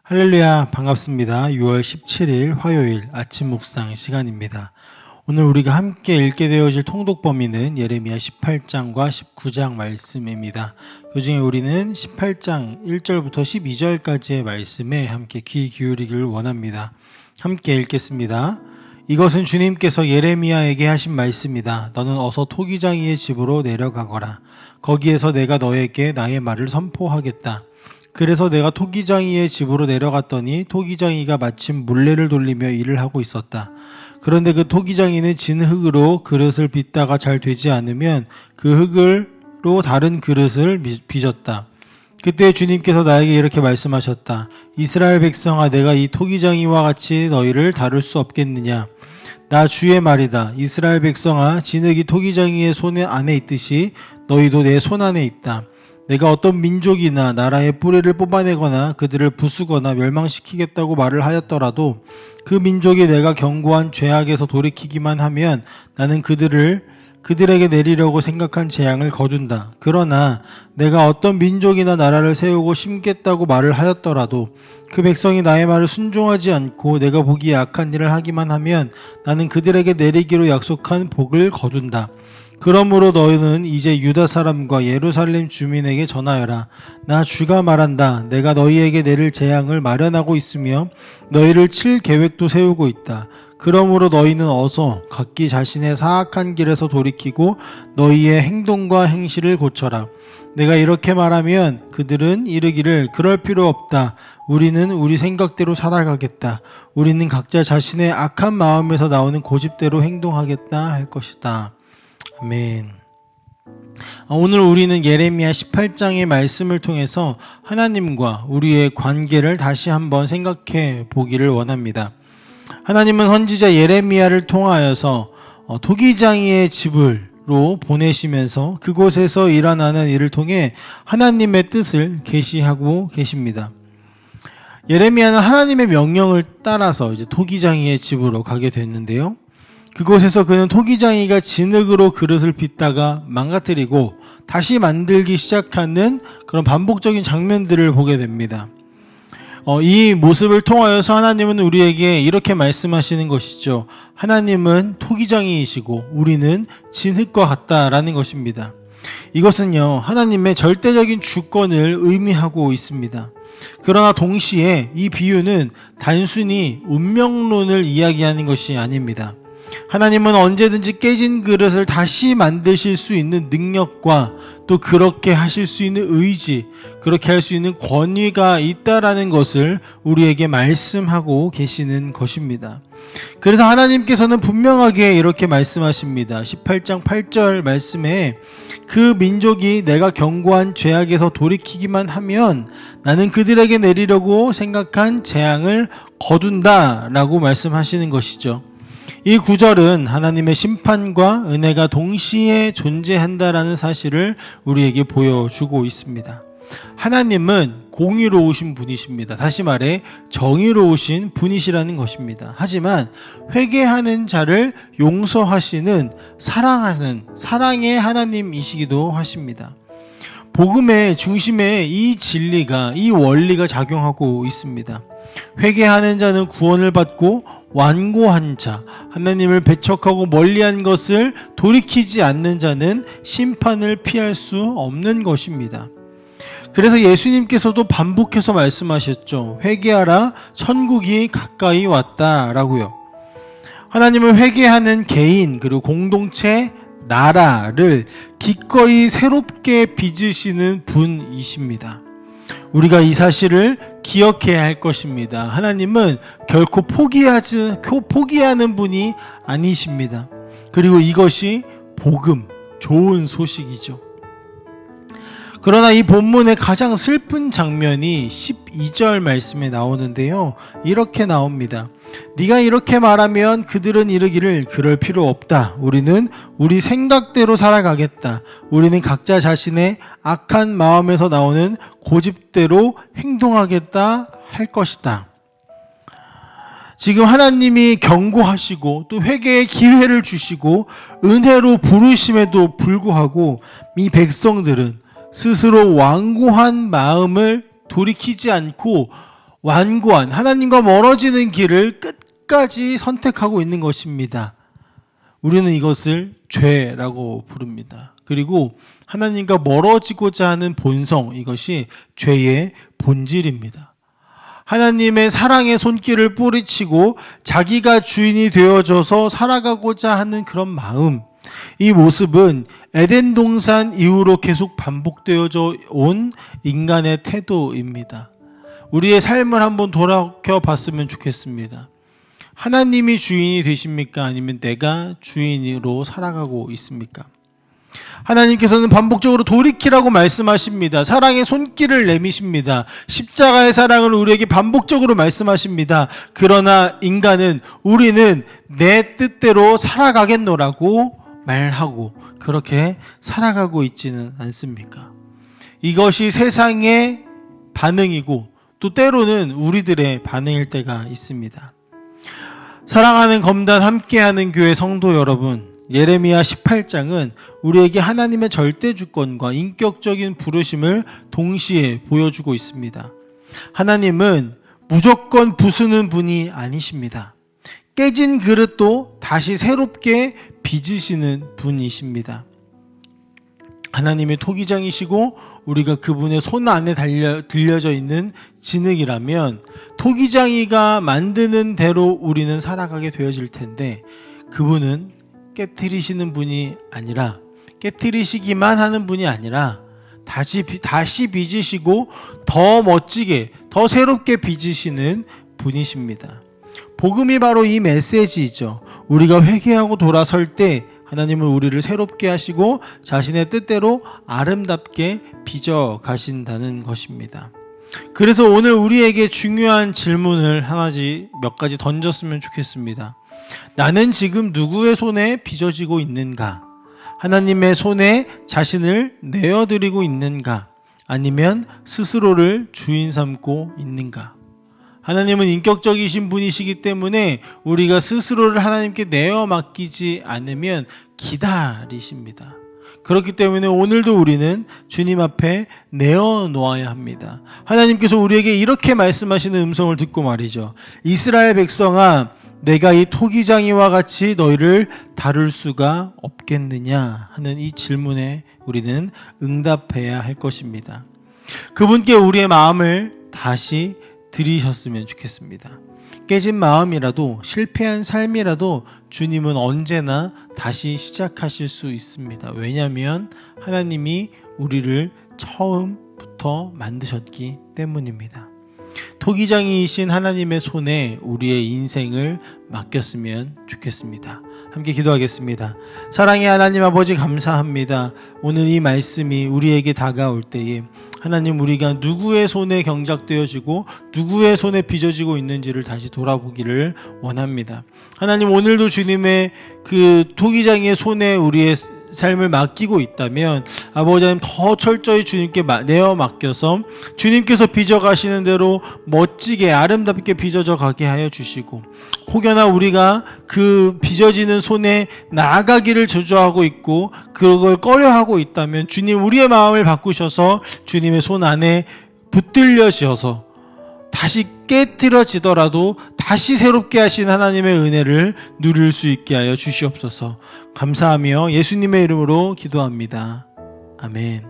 할렐루야, 반갑습니다. 6월 17일 화요일 아침 묵상 시간입니다. 오늘 우리가 함께 읽게 되어질 통독 범위는 예레미야 18장과 19장 말씀입니다. 그중에 우리는 18장 1절부터 12절까지의 말씀에 함께 귀 기울이기를 원합니다. 함께 읽겠습니다. 이것은 주님께서 예레미야에게 하신 말씀이다. 너는 어서 토기장이의 집으로 내려가거라. 거기에서 내가 너에게 나의 말을 선포하겠다. 그래서 내가 토기장이의 집으로 내려갔더니 토기장이가 마침 물레를 돌리며 일을 하고 있었다. 그런데 그 토기장이는 진 흙으로 그릇을 빚다가 잘 되지 않으면 그 흙으로 다른 그릇을 빚었다. 그때 주님께서 나에게 이렇게 말씀하셨다. 이스라엘 백성아, 내가 이 토기장이와 같이 너희를 다룰 수 없겠느냐? 나 주의 말이다. 이스라엘 백성아, 진흙이 토기장이의 손 안에 있듯이 너희도 내 손 안에 있다. 내가 어떤 민족이나 나라의 뿌리를 뽑아내거나 그들을 부수거나 멸망시키겠다고 말을 하였더라도 그 민족이 내가 경고한 죄악에서 돌이키기만 하면 나는 그들에게 내리려고 생각한 재앙을 거둔다. 그러나 내가 어떤 민족이나 나라를 세우고 심겠다고 말을 하였더라도 그 백성이 나의 말을 순종하지 않고 내가 보기에 악한 일을 하기만 하면 나는 그들에게 내리기로 약속한 복을 거둔다. 그러므로 너희는 이제 유다 사람과 예루살렘 주민에게 전하여라. 나 주가 말한다. 내가 너희에게 내릴 재앙을 마련하고 있으며 너희를 칠 계획도 세우고 있다. 그러므로 너희는 어서 각기 자신의 사악한 길에서 돌이키고 너희의 행동과 행실을 고쳐라. 내가 이렇게 말하면 그들은 이르기를 그럴 필요 없다. 우리는 우리 생각대로 살아가겠다. 우리는 각자 자신의 악한 마음에서 나오는 고집대로 행동하겠다 할 것이다. 아멘. 오늘 우리는 예레미야 18장의 말씀을 통해서 하나님과 우리의 관계를 다시 한번 생각해 보기를 원합니다. 하나님은 선지자 예레미야를 통하여서 토기장이의 집으로 보내시면서 그곳에서 일어나는 일을 통해 하나님의 뜻을 계시하고 계십니다. 예레미야는 하나님의 명령을 따라서 이제 토기장이의 집으로 가게 됐는데요. 그곳에서 그는 토기장이가 진흙으로 그릇을 빚다가 망가뜨리고 다시 만들기 시작하는 그런 반복적인 장면들을 보게 됩니다. 이 모습을 통하여서 하나님은 우리에게 이렇게 말씀하시는 것이죠. 하나님은 토기장이이시고 우리는 진흙과 같다라는 것입니다. 이것은요, 하나님의 절대적인 주권을 의미하고 있습니다. 그러나 동시에 이 비유는 단순히 운명론을 이야기하는 것이 아닙니다. 하나님은 언제든지 깨진 그릇을 다시 만드실 수 있는 능력과 또 그렇게 하실 수 있는 의지, 그렇게 할 수 있는 권위가 있다라는 것을 우리에게 말씀하고 계시는 것입니다. 그래서 하나님께서는 분명하게 이렇게 말씀하십니다. 18장 8절 말씀에 그 민족이 내가 경고한 죄악에서 돌이키기만 하면 나는 그들에게 내리려고 생각한 재앙을 거둔다 라고 말씀하시는 것이죠. 이 구절은 하나님의 심판과 은혜가 동시에 존재한다라는 사실을 우리에게 보여주고 있습니다. 하나님은 공의로우신 분이십니다. 다시 말해 정의로우신 분이시라는 것입니다. 하지만 회개하는 자를 용서하시는 사랑의 하나님이시기도 하십니다. 복음의 중심에 이 진리가, 이 원리가 작용하고 있습니다. 회개하는 자는 구원을 받고 완고한 자, 하나님을 배척하고 멀리한 것을 돌이키지 않는 자는 심판을 피할 수 없는 것입니다. 그래서 예수님께서도 반복해서 말씀하셨죠. 회개하라, 천국이 가까이 왔다라고요. 하나님을 회개하는 개인 그리고 공동체, 나라를 기꺼이 새롭게 빚으시는 분이십니다. 우리가 이 사실을 기억해야 할 것입니다. 하나님은 결코 포기하는 분이 아니십니다. 그리고 이것이 복음, 좋은 소식이죠. 그러나 이 본문의 가장 슬픈 장면이 12절 말씀에 나오는데요. 이렇게 나옵니다. 네가 이렇게 말하면 그들은 이르기를 그럴 필요 없다. 우리는 우리 생각대로 살아가겠다. 우리는 각자 자신의 악한 마음에서 나오는 고집대로 행동하겠다 할 것이다. 지금 하나님이 경고하시고 또 회개의 기회를 주시고 은혜로 부르심에도 불구하고 이 백성들은 스스로 완고한 마음을 돌이키지 않고 완고한 하나님과 멀어지는 길을 끝까지 선택하고 있는 것입니다. 우리는 이것을 죄라고 부릅니다. 그리고 하나님과 멀어지고자 하는 본성, 이것이 죄의 본질입니다. 하나님의 사랑의 손길을 뿌리치고 자기가 주인이 되어져서 살아가고자 하는 그런 마음, 이 모습은 에덴 동산 이후로 계속 반복되어져 온 인간의 태도입니다. 우리의 삶을 한번 돌아켜 봤으면 좋겠습니다. 하나님이 주인이 되십니까? 아니면 내가 주인으로 살아가고 있습니까? 하나님께서는 반복적으로 돌이키라고 말씀하십니다. 사랑의 손길을 내미십니다. 십자가의 사랑을 우리에게 반복적으로 말씀하십니다. 그러나 우리는 내 뜻대로 살아가겠노라고 말하고 그렇게 살아가고 있지는 않습니까? 이것이 세상의 반응이고 또 때로는 우리들의 반응일 때가 있습니다. 사랑하는 검단 함께하는 교회 성도 여러분, 예레미야 18장은 우리에게 하나님의 절대 주권과 인격적인 부르심을 동시에 보여주고 있습니다. 하나님은 무조건 부수는 분이 아니십니다. 깨진 그릇도 다시 새롭게 빚으시는 분이십니다. 하나님의 토기장이시고 우리가 그분의 손 안에 들려져 있는 진흙이라면 토기장이가 만드는 대로 우리는 살아가게 되어질 텐데, 그분은 깨트리시는 분이 아니라, 깨트리시기만 하는 분이 아니라 다시 빚으시고 더 멋지게 더 새롭게 빚으시는 분이십니다. 복음이 바로 이 메시지이죠. 우리가 회개하고 돌아설 때 하나님은 우리를 새롭게 하시고 자신의 뜻대로 아름답게 빚어 가신다는 것입니다. 그래서 오늘 우리에게 중요한 질문을 몇 가지 던졌으면 좋겠습니다. 나는 지금 누구의 손에 빚어지고 있는가? 하나님의 손에 자신을 내어드리고 있는가? 아니면 스스로를 주인 삼고 있는가? 하나님은 인격적이신 분이시기 때문에 우리가 스스로를 하나님께 내어 맡기지 않으면 기다리십니다. 그렇기 때문에 오늘도 우리는 주님 앞에 내어 놓아야 합니다. 하나님께서 우리에게 이렇게 말씀하시는 음성을 듣고 말이죠. 이스라엘 백성아, 내가 이 토기장이와 같이 너희를 다룰 수가 없겠느냐 하는 이 질문에 우리는 응답해야 할 것입니다. 그분께 우리의 마음을 다시 드리셨으면 좋겠습니다. 깨진 마음이라도, 실패한 삶이라도 주님은 언제나 다시 시작하실 수 있습니다. 왜냐하면 하나님이 우리를 처음부터 만드셨기 때문입니다. 토기장이신 하나님의 손에 우리의 인생을 맡겼으면 좋겠습니다. 함께 기도하겠습니다. 사랑의 하나님 아버지, 감사합니다. 오늘 이 말씀이 우리에게 다가올 때에 하나님, 우리가 누구의 손에 경작되어지고 누구의 손에 빚어지고 있는지를 다시 돌아보기를 원합니다. 하나님, 오늘도 주님의 그 토기장의 손에 우리의 삶을 맡기고 있다면 아버지 하나님, 더 철저히 주님께 내어 맡겨서 주님께서 빚어가시는 대로 멋지게 아름답게 빚어져 가게 하여 주시고, 혹여나 우리가 그 빚어지는 손에 나아가기를 주저하고 있고 그걸 꺼려하고 있다면 주님, 우리의 마음을 바꾸셔서 주님의 손 안에 붙들려지어서 다시 깨트려지더라도 다시 새롭게 하신 하나님의 은혜를 누릴 수 있게 하여 주시옵소서. 감사하며 예수님의 이름으로 기도합니다. 아멘.